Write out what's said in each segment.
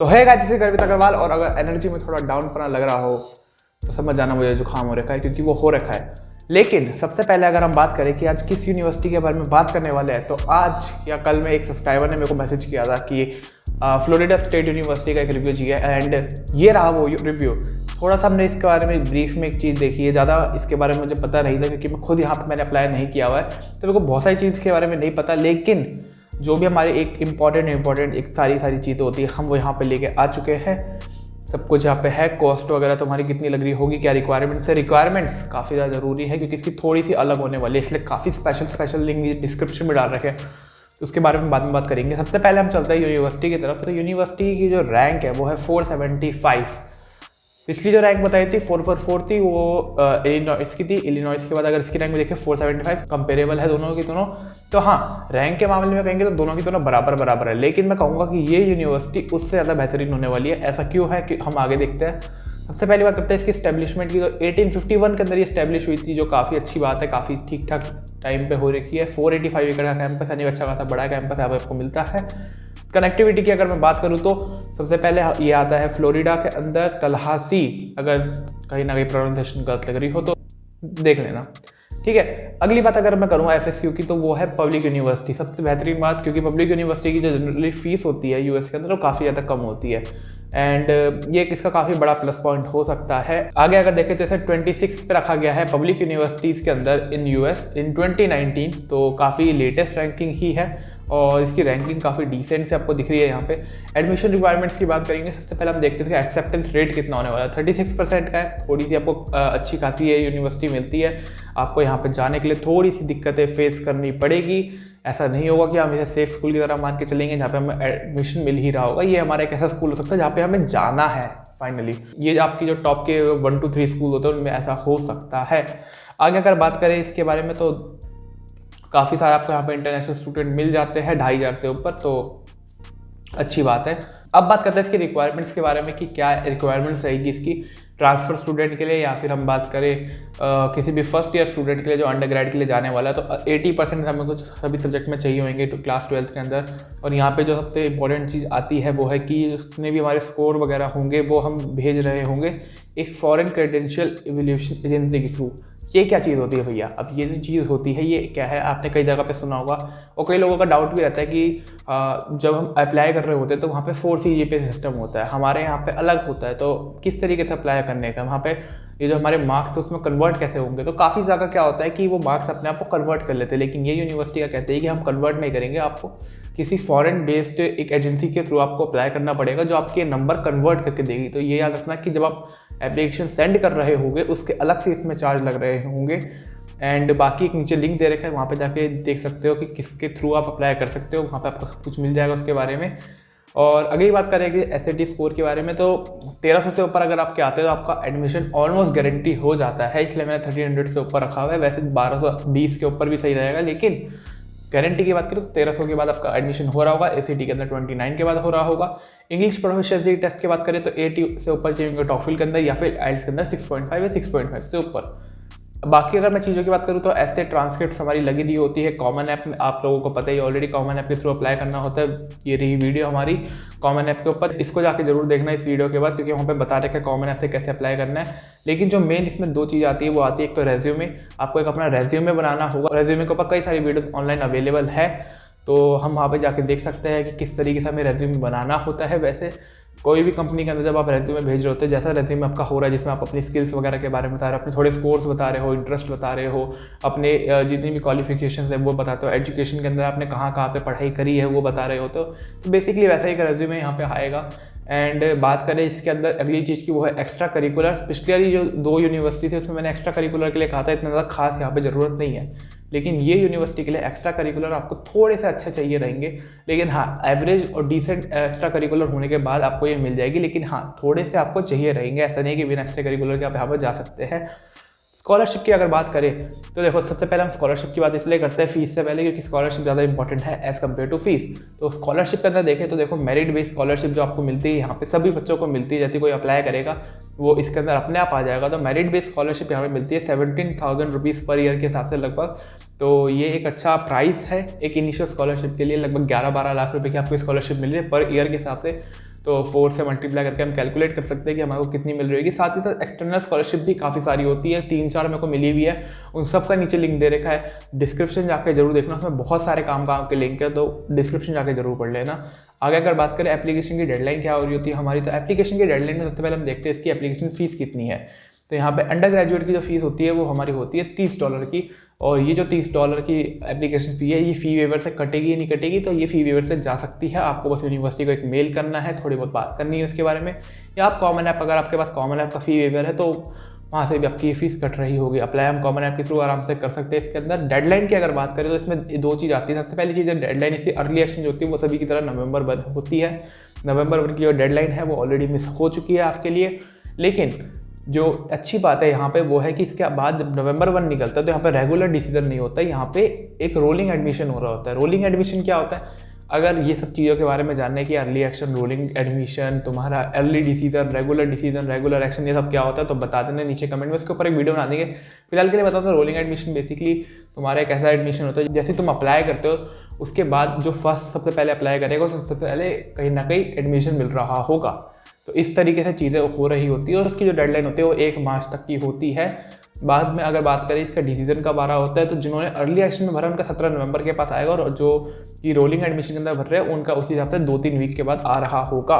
तो है गाइस, जैसे गर्वित अग्रवाल। और अगर एनर्जी में थोड़ा डाउन पना लग रहा हो तो समझ जाना मुझे जुकाम हो रखा है, क्योंकि वो हो रखा है। लेकिन सबसे पहले अगर हम बात करें कि आज किस यूनिवर्सिटी के बारे में बात करने वाले हैं, तो आज या कल में एक सब्सक्राइबर ने मेरे को मैसेज किया था कि फ्लोरिडा स्टेट यूनिवर्सिटी का एक रिव्यू चाहिए, एंड ये रहा वो रिव्यू। थोड़ा सा हमने इसके बारे में ब्रीफ में एक चीज़ देखी है, ज़्यादा इसके बारे में मुझे पता नहीं था, क्योंकि मैं खुद यहाँ पर मैंने अप्लाई नहीं किया हुआ है, तो मेरे को बहुत सारी चीज़ के बारे में नहीं पता। लेकिन जो भी हमारे एक इम्पॉर्टेंट एक सारी चीज़ें होती है, हम वो यहाँ पे लेके आ चुके हैं। सब कुछ यहाँ पे है, कॉस्ट वगैरह तुम्हारी कितनी लग रही होगी, क्या रिक्वायरमेंट्स है। रिक्वायरमेंट्स काफ़ी ज़्यादा ज़रूरी है, क्योंकि इसकी थोड़ी सी अलग होने वाली है, इसलिए काफ़ी स्पेशल लिंक डिस्क्रिप्शन में डाल रखे हैं, तो उसके बारे में बाद में बात करेंगे। सबसे पहले हम चलते हैं यूनिवर्सिटी की तरफ। तो यूनिवर्सिटी की जो रैंक है वो है 475। पिछली जो रैंक बताई थी 444 थी, वो इलिनॉइस की थी। इलिनॉइस के बाद अगर इसकी रैंक में देखें 475, कंपेरेबल है दोनों की दोनों। तो हाँ, रैंक के मामले में कहेंगे तो दोनों की दोनों बराबर है। लेकिन मैं कहूँगा कि ये यूनिवर्सिटी उससे ज़्यादा बेहतरीन होने वाली है। ऐसा क्यों है कि हम आगे देखते हैं। सबसे पहली बात करते हैं इसकी स्टैब्लिशमेंट की। तो 1851 के अंदर ये स्टैब्लिश हुई थी, जो काफ़ी अच्छी बात है, काफ़ी ठीक ठाक टाइम पे हो रखी है। 485 एकड़ का कैंपस है, अच्छा खासा बड़ा कैंपस है, आपको मिलता है। कनेक्टिविटी की अगर मैं बात करूँ तो सबसे पहले ये आता है फ्लोरिडा के अंदर तलहासी। अगर कहीं ना कहीं प्रोनाउंसिएशन गलत लग रही हो तो देख लेना, ठीक है। अगली बात अगर मैं करूँ FSU की, तो वो है पब्लिक यूनिवर्सिटी। सबसे बेहतरीन बात, क्योंकि पब्लिक यूनिवर्सिटी की जो जनरली फीस होती है US के अंदर, वो काफ़ी ज़्यादा कम होती है, एंड ये इसका काफ़ी बड़ा प्लस पॉइंट हो सकता है। आगे अगर देखें तो इसे 26 पे रखा गया है पब्लिक यूनिवर्सिटीज़ के अंदर इन US इन 2019, तो काफ़ी लेटेस्ट रैंकिंग ही है, और इसकी रैंकिंग काफ़ी डिसेंट से आपको दिख रही है यहाँ पे। एडमिशन रिक्वायरमेंट्स की बात करेंगे, सबसे पहले हम देखते थे कि एक्सेप्टेंस रेट कितना होने वाला है। 36% का है। थोड़ी सी आपको अच्छी खासी ये यूनिवर्सिटी मिलती है, आपको यहाँ पे जाने के लिए थोड़ी सी दिक्कतें फेस करनी पड़ेगी। ऐसा नहीं होगा कि हम इसे सेफ स्कूल की तरह मान के चलेंगे जहाँ पे हमें एडमिशन मिल ही रहा होगा। ये हमारा एक ऐसा स्कूल हो सकता है जहाँ पे हमें जाना है फाइनली। ये आपकी जो टॉप के 1 to 3 स्कूल होते हैं उनमें ऐसा हो सकता है। आगे अगर बात करें इसके बारे में, तो काफ़ी सारे आपको यहाँ पे इंटरनेशनल स्टूडेंट मिल जाते हैं 2500 से ऊपर, तो अच्छी बात है। अब बात करते हैं इसकी रिक्वायरमेंट्स के बारे में कि क्या रिक्वायरमेंट्स रहेगी इसकी ट्रांसफ़र स्टूडेंट के लिए, या फिर हम बात करें किसी भी फर्स्ट ईयर स्टूडेंट के लिए जो अंडरग्रेड के लिए जाने वाला है। तो 80% हमें कुछ सभी सब्जेक्ट में चाहिए होंगे तो क्लास 12th के अंदर। और यहाँ पे जो सबसे इंपॉर्टेंट चीज़ आती है वो है कि जितने भी हमारे स्कोर वगैरह होंगे वो हम भेज रहे होंगे एक फॉरेन क्रेडेंशियल इवैल्यूएशन एजेंसी के थ्रू। ये क्या चीज़ होती है भैया? अब ये जो चीज़ होती है ये क्या है, आपने कई जगह पे सुना होगा, और कई लोगों का डाउट भी रहता है कि जब हम अप्लाई कर रहे होते हैं तो वहाँ पे 4 CGPA सिस्टम होता है, हमारे यहाँ पे अलग होता है। तो किस तरीके से अप्लाई करने का, वहाँ पे ये जो हमारे मार्क्स है उसमें कन्वर्ट कैसे होंगे। तो काफ़ी जगह क्या होता है कि वो मार्क्स अपने आप को कन्वर्ट कर लेते हैं, लेकिन ये यूनिवर्सिटी का कहते हैं कि हम कन्वर्ट नहीं करेंगे, आपको किसी फॉरेन बेस्ड एक एजेंसी के थ्रू आपको अप्लाई करना पड़ेगा जो आपके नंबर कन्वर्ट करके देगी। तो ये याद रखना कि जब आप एप्लीकेशन सेंड कर रहे होंगे उसके अलग से इसमें चार्ज लग रहे होंगे। एंड बाकी एक नीचे लिंक दे रखा है, वहाँ पे जाके देख सकते हो कि किसके थ्रू आप अप्लाई कर सकते हो, वहाँ पे आपको सब कुछ मिल जाएगा उसके बारे में। और अगली बात करें कि SAT स्कोर के बारे में, तो 1300 से ऊपर अगर आपके आते हैं तो आपका एडमिशन ऑलमोस्ट गारंटी हो जाता है, इसलिए मैंने 1300 से ऊपर रखा हुआ है। वैसे 1220 के ऊपर भी सही रहेगा, लेकिन गारंटी की बात करें तो 1300 के बाद आपका एडमिशन हो रहा होगा। ACT के अंदर 29 के बाद हो रहा होगा। इंग्लिश प्रोफिशिएंसी टेस्ट की बात करें तो 80 से ऊपर चाहिए टॉफिल के अंदर, या फिर IELTS के अंदर 6.5 या 6.5 से ऊपर। बाकी अगर मैं चीज़ों की बात करूँ तो ऐसे ट्रांसक्रिप्ट हमारी लगी दी होती है कॉमन ऐप में, आप लोगों को पता ही ऑलरेडी कॉमन ऐप के थ्रू अप्लाई करना होता है। ये रही वीडियो हमारी कॉमन ऐप के ऊपर, इसको जाके जरूर देखना इस वीडियो के बाद, क्योंकि वहाँ पे बता रहे हैं कॉमन ऐप से कैसे अप्लाई करना है। लेकिन जो मेन इसमें 2 चीज़ आती है वो आती है, एक तो रेज्यूमे, आपको एक अपना रेज्यूमे बनाना होगा। रेज्यूमे के ऊपर कई सारी वीडियो ऑनलाइन अवेलेबल है, तो हम वहाँ पे जाके देख सकते हैं कि किस तरीके से हमें रेज्यूमे बनाना होता है। वैसे कोई भी कंपनी के अंदर जब आप रेज्यूमे भेज रहे होते हैं, जैसा रेज्यूमे आपका हो रहा है जिसमें आप अपनी स्किल्स वगैरह के बारे में बता रहे हो, अपने थोड़े स्कोर्स बता रहे हो, इंटरेस्ट बता रहे हो, अपने जितनी भी क्वालिफिकेशन है वो बताते हो, एजुकेशन के अंदर आपने कहाँ पे पढ़ाई करी है वो बता रहे हो, तो बेसिकली वैसा ही एक रेज्यूमे यहाँ पे आएगा। एंड बात करें इसके अंदर अगली चीज़ की, वो है एक्स्ट्रा करिकुलर। पिछली वाली जो 2 यूनिवर्सिटी थी उसमें मैंने एक्स्ट्रा करिकुलर के लिए कहा था, इतना ज़्यादा खास यहाँ पे ज़रूरत नहीं है, लेकिन ये यूनिवर्सिटी के लिए एक्स्ट्रा करिकुलर आपको थोड़े से अच्छे चाहिए रहेंगे। लेकिन हाँ, एवरेज और डिसेंट एक्स्ट्रा करिकुलर होने के बाद आपको ये मिल जाएगी, लेकिन हाँ थोड़े से आपको चाहिए रहेंगे। ऐसा नहीं कि बिना एक्स्ट्रा करिकुलर के आप यहाँ पर जा सकते हैं। स्कॉलरशिप की अगर बात करें तो देखो, सबसे पहले हम स्कॉलरशिप की बात इसलिए करते हैं फीस से पहले, क्योंकि स्कॉलरशिप ज़्यादा इंपॉर्टेंट है एज़ कम्पेयर टू फीस। तो स्कॉलरशिप के अंदर देखें तो देखो, मेरिट बेस्ड स्कॉलरशिप जो आपको मिलती है यहाँ पे सभी बच्चों को मिलती है। जैसे कोई अप्लाई करेगा वो इसके अंदर अपने आप आ जाएगा। तो मेरिट बेस्ड स्कॉलरशिप यहाँ पे मिलती है 17,000 रुपीज़ पर ईयर के हिसाब से लगभग। तो ये एक अच्छा प्राइस है एक इनिशियल स्कॉलरशिप के लिए। लगभग 11-12 लाख रुपए की आपको स्कॉलरशिप मिल रही है पर ईयर के हिसाब से। तो 4 से मल्टीप्लाई करके हम कैलकुलेट कर सकते हैं कि हमारे को कितनी मिल रही है। साथ ही साथ एक्सटर्नल स्कॉलरशिप भी काफ़ी सारी होती है, 3-4 मेरे को मिली हुई है, उन सब का नीचे लिंक दे रखा है, डिस्क्रिप्शन जाके जरूर देखना, उसमें बहुत सारे काम के लिंक है, तो डिस्क्रिप्शन जाके जरूर पढ़ लेना। आगे अगर बात करें एप्लीकेशन की डेडलाइन क्या हो रही होती है हमारी, तो एप्लीकेशन की डेडलाइन में सबसे पहले हम देखते हैं इसकी एप्लीकेशन फीस कितनी है। तो यहाँ पे अंडर ग्रेजुएट की जो फीस होती है वो हमारी होती है $30 की, और ये जो $30 की एप्लीकेशन फ़ी है ये फ़ी वेवर से कटेगी या नहीं कटेगी, तो ये फ़ी वेवर से जा सकती है। आपको बस यूनिवर्सिटी को एक मेल करना है, थोड़ी बहुत बात करनी है उसके बारे में, या आप कॉमन ऐप, अगर आपके पास कॉमन ऐप का फ़ी वेवर है तो वहाँ से भी आपकी फीस कट रही होगी। अप्लाई हम कॉमन ऐप के थ्रू आराम से कर सकते हैं। इसके अंदर डेडलाइन की अगर बात करें तो इसमें 2 चीज़ आती है। सबसे पहली चीज़ है डेडलाइन, इसकी अर्ली एक्शन जो होती है वो सभी की तरह नवंबर 1 होती है। नवंबर 1 की जो डेडलाइन है वो ऑलरेडी मिस हो चुकी है आपके लिए, लेकिन जो अच्छी बात है यहाँ पे वो है कि इसके बाद जब नवंबर 1 निकलता है तो यहाँ पे रेगुलर डिसीजन नहीं होता है, यहाँ पे एक रोलिंग एडमिशन हो रहा होता है। रोलिंग एडमिशन क्या होता है, अगर ये सब चीज़ों के बारे में जानने की, अर्ली एक्शन, रोलिंग एडमिशन, तुम्हारा अर्ली डिसीजन, रेगुलर एक्शन, ये सब क्या होता है तो बता देना नीचे कमेंट में, उसके ऊपर एक वीडियो बना देंगे। फिलहाल के लिए बताओ तो रोलिंग एडमिशन बेसिकली तुम्हारा एक ऐसा एडमिशन होता है जैसे तुम अप्लाई करते हो उसके बाद जो फर्स्ट सबसे पहले अप्लाई करेगा उससे सबसे पहले कहीं ना कहीं एडमिशन मिल रहा होगा। तो इस तरीके से चीज़ें हो रही होती है, और उसकी जो डेडलाइन होती है वो 1 मार्च तक की होती है। बाद में अगर बात करें इसका डिसीजन कब आ रहा होता है, तो जिन्होंने अर्ली एक्शन में भरा उनका 17 नवंबर के पास आएगा, और जो कि रोलिंग एडमिशन के अंदर भर रहे हैं उनका उसी हिसाब से 2-3 वीक के बाद आ रहा होगा।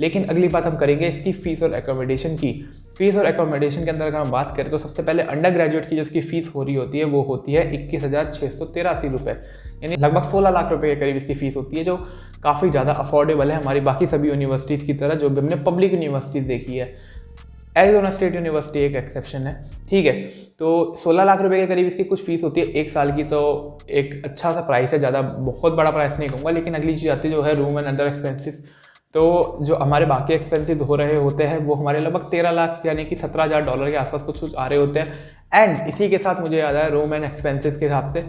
लेकिन अगली बात हम करेंगे इसकी फीस और एकोमोडेशन की। फीस और एकोमोडेशन के अंदर अगर हम बात करें तो सबसे पहले अंडर ग्रेजुएट की जो इसकी फीस हो रही होती है वो होती है 21,683 रुपये, यानी लगभग 16 लाख रुपए के करीब इसकी फीस होती है, जो काफ़ी ज़्यादा अफोर्डेबल है हमारी बाकी सभी यूनिवर्सिटीज़ की तरह जो हमने पब्लिक यूनिवर्सिटीज़ देखी है। एरिज़ोना स्टेट यूनिवर्सिटी एक एक्सेप्शन है, ठीक है। तो 16 लाख रुपए के करीब इसकी कुछ फीस होती है 1 साल की, तो एक अच्छा सा प्राइस है, ज़्यादा बहुत बड़ा प्राइस नहीं कहूँगा। लेकिन अगली चीज़ आती है जो है रूम एंड अदर एक्सपेंसेस। तो जो हमारे बाकी एक्सपेंसेस हो रहे होते हैं वो हमारे लगभग 13 लाख यानी कि $17,000 के आसपास कुछ आ रहे होते हैं। एंड इसी के साथ मुझे याद है रूम एंड एक्सपेंसेस के हिसाब से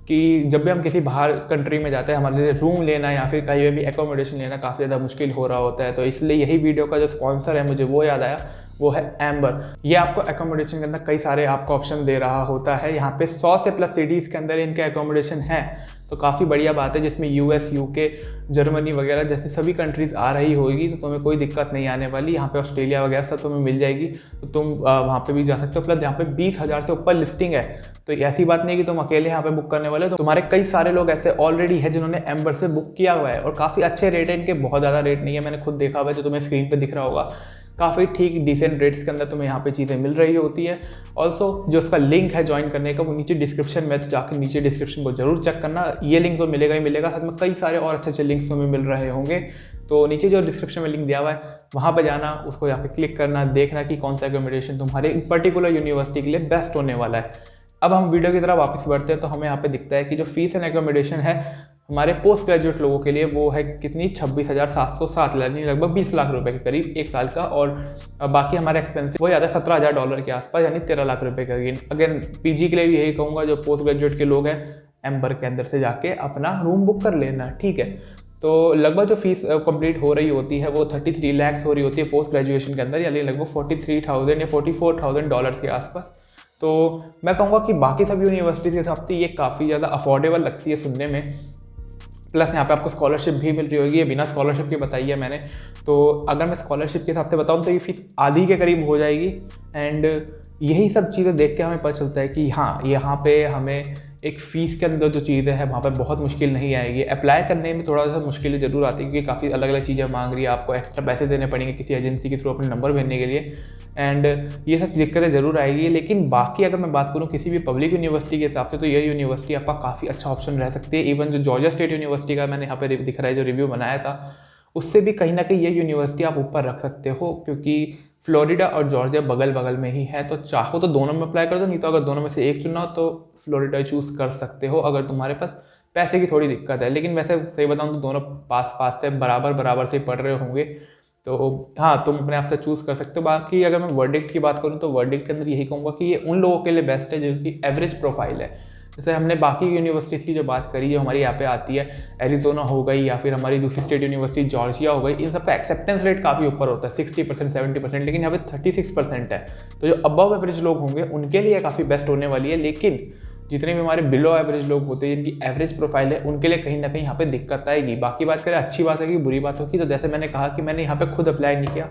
कि जब भी हम किसी बाहर कंट्री में जाते हैं हमारे लिए रूम लेना या फिर कहीं भी एकोमोडेशन लेना काफ़ी ज़्यादा मुश्किल हो रहा होता है। तो इसलिए यही वीडियो का जो स्पॉन्सर है मुझे वो याद आया, वो है एम्बर। ये आपको एकोमोडेशन के अंदर कई सारे आपको ऑप्शन दे रहा होता है। यहाँ पे 100 से प्लस सिटीज़ के अंदर इनके एकोमोडेशन है, तो काफ़ी बढ़िया बात है, जिसमें US, UK, जर्मनी वगैरह जैसे सभी कंट्रीज़ आ रही होगी, तो तुम्हें कोई दिक्कत नहीं आने वाली। यहाँ पे ऑस्ट्रेलिया वगैरह सब तुम्हें मिल जाएगी, तो तुम वहाँ पे भी जा सकते हो। प्लस यहाँ पे 20,000 से ऊपर लिस्टिंग है, तो ऐसी बात नहीं कि तुम अकेले यहाँ पे बुक करने वाले हो, तो तुम्हारे कई सारे लोग ऐसे ऑलरेडी है जिन्होंने एम्बर से बुक किया हुआ है, और काफ़ी अच्छे रेट है इनके, बहुत ज़्यादा रेट नहीं है, मैंने खुद देखा हुआ है जो तुम्हें स्क्रीन पर दिख रहा होगा। काफ़ी ठीक डिसेंट रेट्स के अंदर तुम्हें यहाँ पे चीज़ें मिल रही होती है। ऑल्सो जो उसका लिंक है ज्वाइन करने का वो नीचे डिस्क्रिप्शन में, तो जाकर नीचे डिस्क्रिप्शन को जरूर चेक करना। ये लिंक तो मिलेगा ही मिलेगा, साथ में कई सारे और अच्छे अच्छे लिंक्स तुम्हें मिल रहे होंगे। तो नीचे जो डिस्क्रिप्शन में लिंक दिया हुआ है वहाँ पर जाना, उसको यहाँ पे क्लिक करना, देखना कि कौन सा एकोमोडेशन तुम्हारे पर्टिकुलर यूनिवर्सिटी के लिए बेस्ट होने वाला है। अब हम वीडियो की तरफ वापस बढ़ते हैं, तो हमें यहाँ पे दिखता है कि जो फीस एंड एकोमोडेशन है हमारे पोस्ट ग्रेजुएट लोगों के लिए वो है कितनी, 26,707, यानी लगभग 20 लाख रुपए के करीब 1 साल का। और बाकी हमारे एक्सपेंसिव वो याद है $17,000 के आसपास, यानी 13 लाख रुपए का। अगेन पीजी के लिए भी यही कहूँगा, जो पोस्ट ग्रेजुएट के लोग हैं एम्बर के अंदर से जाके अपना रूम बुक कर लेना, ठीक है। तो लगभग जो फीस कंप्लीट हो रही होती है वो 33 लाख हो रही होती है पोस्ट ग्रेजुएशन के अंदर, यानी लगभग 43,000 या $44,000 के आसपास। तो मैं कहूँगा कि बाकी सभी यूनिवर्सिटी के हिसाब से ये काफ़ी ज़्यादा अफोर्डेबल लगती है सुनने में। प्लस यहाँ पे आपको स्कॉलरशिप भी मिल रही होगी, ये बिना स्कॉलरशिप की बताई है मैंने। तो अगर मैं स्कॉलरशिप के हिसाब से बताऊँ तो ये फीस आधी के करीब हो जाएगी। एंड यही सब चीज़ें देख के हमें पता चलता है कि हाँ, यहाँ पे हमें एक फ़ीस के अंदर जो चीज़ें हैं वहाँ पे बहुत मुश्किल नहीं आएगी। अप्लाई करने में थोड़ा सा मुश्किलें ज़रूर आती है, क्योंकि काफ़ी अलग अलग चीज़ें मांग रही है, आपको एक्स्ट्रा पैसे देने पड़ेंगे किसी एजेंसी के थ्रू अपने नंबर भेजने के लिए। एंड ये सब दिक्कतें ज़रूर आएगी। लेकिन बाकी अगर मैं बात करूँ किसी भी पब्लिक यूनिवर्सिटी के हिसाब से, तो ये यूनिवर्सिटी आपका काफ़ी अच्छा ऑप्शन रह सकती है। इवन जो जॉर्जिया स्टेट यूनिवर्सिटी का मैंने यहाँ पे दिख रहा है जो रिव्यू बनाया था, उससे भी कहीं ना कहीं ये यूनिवर्सिटी आप ऊपर रख सकते हो, क्योंकि फ्लोरिडा और जॉर्जिया बगल बगल में ही है। तो चाहो तो दोनों में अप्लाई कर दो, नहीं तो अगर दोनों में से एक चुनना हो तो फ्लोरिडा चूज़ कर सकते हो अगर तुम्हारे पास पैसे की थोड़ी दिक्कत है। लेकिन वैसे सही बताऊँ तो दोनों पास से बराबर से पढ़ रहे होंगे, तो हाँ, तुम अपने आप से चूज़ कर सकते हो। बाकी अगर मैं वर्डिक्ट की बात करूँ तो वर्डिक्ट के अंदर यही कहूँगा कि ये उन लोगों के लिए बेस्ट है जिनकी एवरेज प्रोफाइल है। जैसे हमने बाकी यूनिवर्सिटीज़ की जो बात करी, जो हमारी यहाँ पे आती है, एरिज़ोना हो गई या फिर हमारी दूसरी स्टेट यूनिवर्सिटी जॉर्जिया हो गई, इन सब का एक्सेप्टेंस रेट काफ़ी ऊपर होता है, 60% 70%, लेकिन यहाँ पे 36% है। तो जो अबव एवरेज लोग होंगे उनके लिए काफ़ी बेस्ट होने वाली है। लेकिन जितने भी हमारे बिलो एवरेज लोग होते हैं, जिनकी एवरेज प्रोफाइल है, उनके लिए कहीं ना कहीं यहाँ पे दिक्कत आएगी। बाकी बात करें अच्छी बात है कि बुरी बात होगी, तो जैसे मैंने कहा कि मैंने यहाँ पे खुद अप्लाई नहीं किया,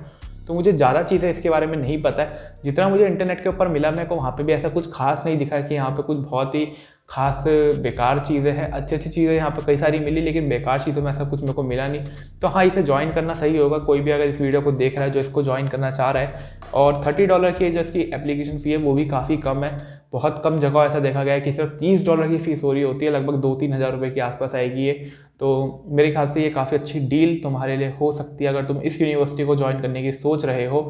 तो मुझे ज़्यादा चीज़ें इसके बारे में नहीं पता है। जितना मुझे इंटरनेट के ऊपर मिला, मेरे को वहाँ पे भी ऐसा कुछ खास नहीं दिखा कि यहाँ पे कुछ बहुत ही खास बेकार चीज़ें हैं। अच्छी अच्छी चीज़ें यहाँ पे कई सारी मिली, लेकिन बेकार चीज़ों में ऐसा कुछ मेरे को मिला नहीं। तो हाँ, इसे ज्वाइन करना सही होगा। कोई भी अगर इस वीडियो को देख रहा है जो इसको ज्वाइन करना चाह रहा है, और $30 की जो इसकी एप्लीकेशन फ़ी है वो भी काफ़ी कम है। बहुत कम जगह ऐसा देखा गया है कि सिर्फ $30 की फ़ीस हो रही होती है, लगभग 2-3 हज़ार रुपये के आसपास आएगी ये। तो मेरे ख्याल से ये काफ़ी अच्छी डील तुम्हारे लिए हो सकती है अगर तुम इस यूनिवर्सिटी को ज्वाइन करने की सोच रहे हो।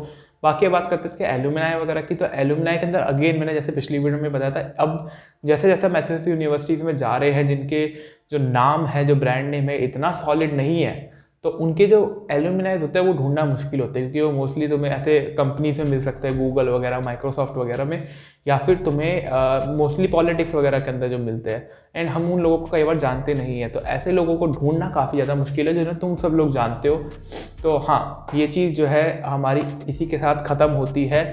बाकी बात करते थे एलुमनाई वगैरह की, तो एलुमनाई के अंदर अगेन मैंने जैसे पिछली वीडियो में बताया था, अब जैसे जैसे हम ऐसे ऐसी यूनिवर्सिटीज़ में जा रहे हैं जिनके जो नाम है, जो ब्रांड नेम है इतना सॉलिड नहीं है, तो उनके जो एलुमनाइज होते हैं वो ढूंढना मुश्किल होता है, क्योंकि वो मोस्टली तुम्हें ऐसे कंपनीज में मिल सकते हैं, गूगल वगैरह, माइक्रोसॉफ्ट वगैरह में, या फिर तुम्हें मोस्टली पॉलिटिक्स वगैरह के अंदर जो मिलते हैं। एंड हम उन लोगों को कई बार जानते नहीं हैं, तो ऐसे लोगों को ढूंढना काफ़ी ज़्यादा मुश्किल है, जिन्हें तुम सब लोग जानते हो। तो हाँ, ये चीज़ जो है हमारी इसी के साथ ख़त्म होती है।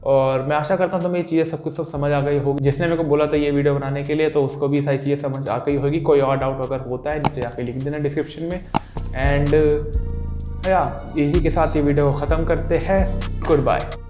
और मैं आशा करता हूँ तुम्हें ये चीज़ें सब कुछ सब समझ आ गई होगी। जिसने मेरे को बोला था ये वीडियो बनाने के लिए, तो उसको भी सारी चीज़ें समझ आ गई होगी। कोई और डाउट अगर होता है नीचे जाके लिख देना डिस्क्रिप्शन में। एंड या इसी के साथ ये वीडियो को ख़त्म करते हैं। Good bye.